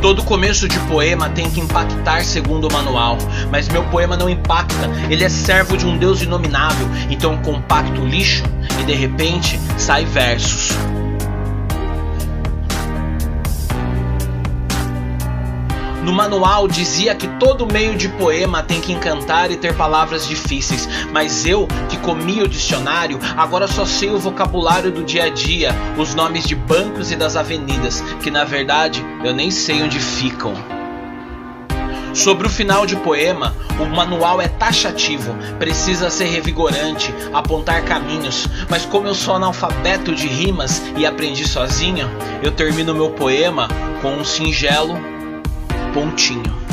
Todo começo de poema tem que impactar segundo o manual, mas meu poema não impacta, ele é servo de um Deus inominável, então compacto lixo e de repente sai versos. No manual dizia que todo meio de poema tem que encantar e ter palavras difíceis, mas eu, que comi o dicionário, agora só sei o vocabulário do dia a dia, os nomes de bancos e das avenidas, que na verdade eu nem sei onde ficam. Sobre o final de poema, o manual é taxativo, precisa ser revigorante, apontar caminhos, mas como eu sou analfabeto de rimas e aprendi sozinho, eu termino meu poema com um singelo pontinho.